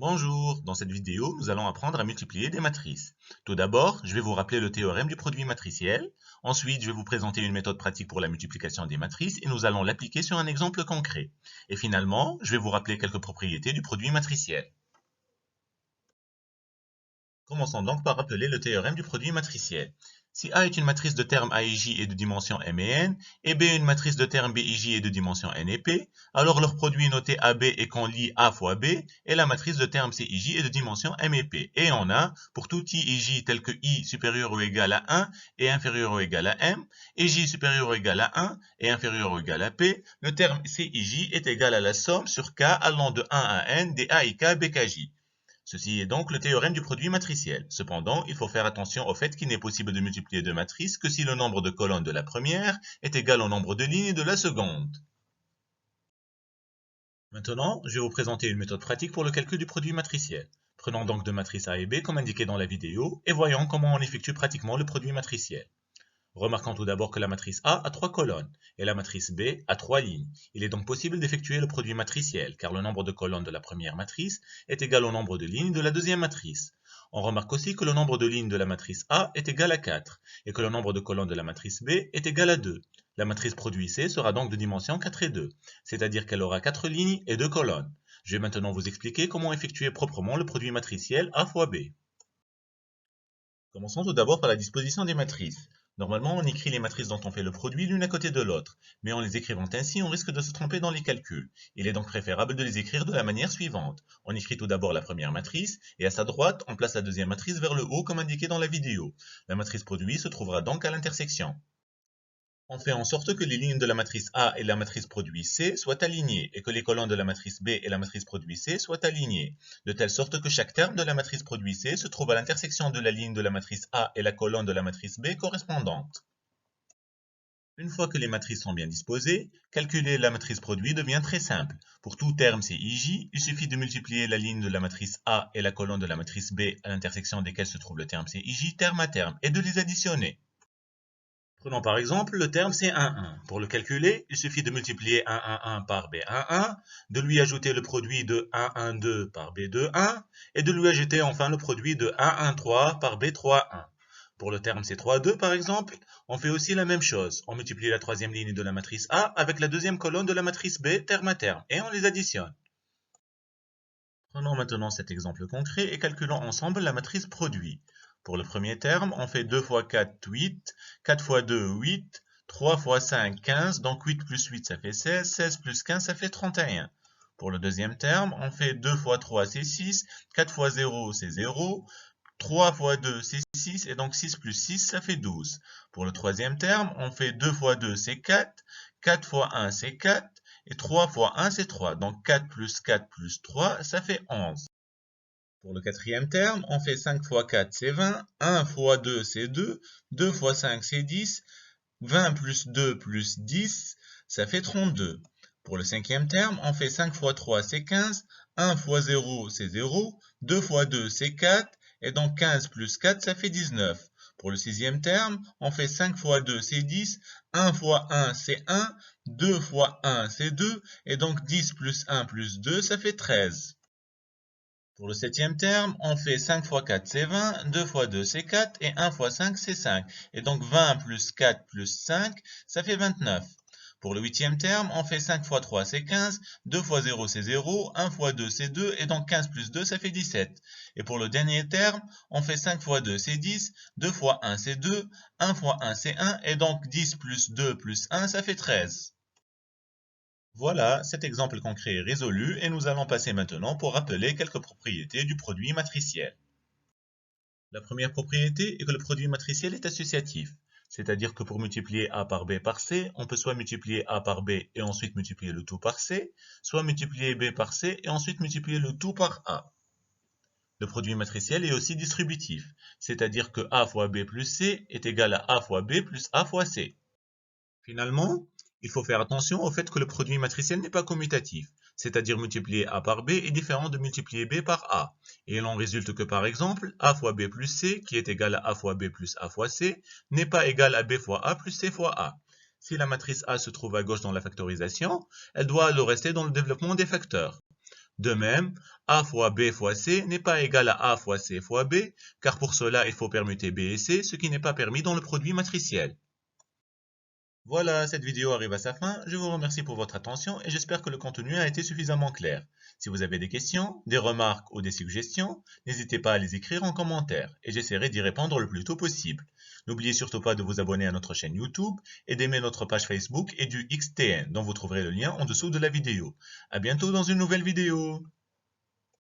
Bonjour, dans cette vidéo, nous allons apprendre à multiplier des matrices. Tout d'abord, je vais vous rappeler le théorème du produit matriciel. Ensuite, je vais vous présenter une méthode pratique pour la multiplication des matrices et nous allons l'appliquer sur un exemple concret. Et finalement, je vais vous rappeler quelques propriétés du produit matriciel. Commençons donc par rappeler le théorème du produit matriciel. Si A est une matrice de termes A et J et de dimension M et N, et B est une matrice de termes B et J et de dimension N et P, alors leur produit noté AB est qu'on lit A fois B, et la matrice de termes C et J est de dimension M et P. Et on a, pour tout I et J tel que I supérieur ou égal à 1 et inférieur ou égal à M, et J supérieur ou égal à 1 et inférieur ou égal à P, le terme C et J est égal à la somme sur K allant de 1 à N des A et K BKJ. Ceci est donc le théorème du produit matriciel. Cependant, il faut faire attention au fait qu'il n'est possible de multiplier deux matrices que si le nombre de colonnes de la première est égal au nombre de lignes de la seconde. Maintenant, je vais vous présenter une méthode pratique pour le calcul du produit matriciel. Prenons donc deux matrices A et B comme indiqué dans la vidéo et voyons comment on effectue pratiquement le produit matriciel. Remarquons tout d'abord que la matrice A a 3 colonnes et la matrice B a 3 lignes. Il est donc possible d'effectuer le produit matriciel car le nombre de colonnes de la première matrice est égal au nombre de lignes de la deuxième matrice. On remarque aussi que le nombre de lignes de la matrice A est égal à 4 et que le nombre de colonnes de la matrice B est égal à 2. La matrice produit C sera donc de dimension 4 et 2, c'est-à-dire qu'elle aura 4 lignes et 2 colonnes. Je vais maintenant vous expliquer comment effectuer proprement le produit matriciel A fois B. Commençons tout d'abord par la disposition des matrices. Normalement, on écrit les matrices dont on fait le produit l'une à côté de l'autre, mais en les écrivant ainsi, on risque de se tromper dans les calculs. Il est donc préférable de les écrire de la manière suivante. On écrit tout d'abord la première matrice, et à sa droite, on place la deuxième matrice vers le haut comme indiqué dans la vidéo. La matrice produit se trouvera donc à l'intersection. On fait en sorte que les lignes de la matrice A et la matrice produit C soient alignées et que les colonnes de la matrice B et la matrice produit C soient alignées, de telle sorte que chaque terme de la matrice produit C se trouve à l'intersection de la ligne de la matrice A et la colonne de la matrice B correspondante. Une fois que les matrices sont bien disposées, calculer la matrice produit devient très simple. Pour tout terme CIJ, il suffit de multiplier la ligne de la matrice A et la colonne de la matrice B à l'intersection desquelles se trouve le terme CIJ terme à terme et de les additionner. Prenons par exemple le terme C11. Pour le calculer, il suffit de multiplier 111 par B11, de lui ajouter le produit de 112 par B21 et de lui ajouter enfin le produit de 113 par B31. Pour le terme C32 par exemple, on fait aussi la même chose. On multiplie la troisième ligne de la matrice A avec la deuxième colonne de la matrice B terme à terme et on les additionne. Prenons maintenant cet exemple concret et calculons ensemble la matrice produit. Pour le premier terme, on fait 2 fois 4, 8, 4 fois 2, 8, 3 fois 5, 15, donc 8 plus 8 ça fait 16, 16 plus 15 ça fait 31. Pour le deuxième terme, on fait 2 fois 3 c'est 6, 4 fois 0 c'est 0, 3 fois 2 c'est 6 et donc 6 plus 6 ça fait 12. Pour le troisième terme, on fait 2 fois 2 c'est 4, 4 fois 1 c'est 4, et 3 fois 1, c'est 3. Donc 4 plus 4 plus 3, ça fait 11. Pour le quatrième terme, on fait 5 fois 4, c'est 20. 1 fois 2, c'est 2. 2 fois 5, c'est 10. 20 plus 2 plus 10, ça fait 32. Pour le cinquième terme, on fait 5 fois 3, c'est 15. 1 fois 0, c'est 0. 2 fois 2, c'est 4. Et donc 15 plus 4, ça fait 19. Pour le sixième terme, on fait 5 fois 2, c'est 10. 1 fois 1, c'est 1. 2 fois 1, c'est 2. Et donc 10 plus 1 plus 2, ça fait 13. Pour le septième terme, on fait 5 fois 4, c'est 20. 2 fois 2, c'est 4. Et 1 fois 5, c'est 5. Et donc 20 plus 4 plus 5, ça fait 29. Pour le huitième terme, on fait 5 fois 3, c'est 15. 2 fois 0, c'est 0. 1 fois 2, c'est 2. Et donc 15 plus 2, ça fait 17. Et pour le dernier terme, on fait 5 fois 2, c'est 10. 2 fois 1, c'est 2. 1 fois 1, c'est 1. Et donc 10 plus 2 plus 1, ça fait 13. Voilà, cet exemple concret est résolu et nous allons passer maintenant pour rappeler quelques propriétés du produit matriciel. La première propriété est que le produit matriciel est associatif, c'est-à-dire que pour multiplier A par B par C, on peut soit multiplier A par B et ensuite multiplier le tout par C, soit multiplier B par C et ensuite multiplier le tout par A. Le produit matriciel est aussi distributif, c'est-à-dire que A fois B plus C est égal à A fois B plus A fois C. Finalement, il faut faire attention au fait que le produit matriciel n'est pas commutatif, c'est-à-dire multiplier A par B est différent de multiplier B par A. Et il en résulte que par exemple, A fois B plus C, qui est égal à A fois B plus A fois C, n'est pas égal à B fois A plus C fois A. Si la matrice A se trouve à gauche dans la factorisation, elle doit alors rester dans le développement des facteurs. De même, A fois B fois C n'est pas égal à A fois C fois B, car pour cela il faut permuter B et C, ce qui n'est pas permis dans le produit matriciel. Voilà, cette vidéo arrive à sa fin. Je vous remercie pour votre attention et j'espère que le contenu a été suffisamment clair. Si vous avez des questions, des remarques ou des suggestions, n'hésitez pas à les écrire en commentaire et j'essaierai d'y répondre le plus tôt possible. N'oubliez surtout pas de vous abonner à notre chaîne YouTube et d'aimer notre page Facebook et du XTN dont vous trouverez le lien en dessous de la vidéo. À bientôt dans une nouvelle vidéo.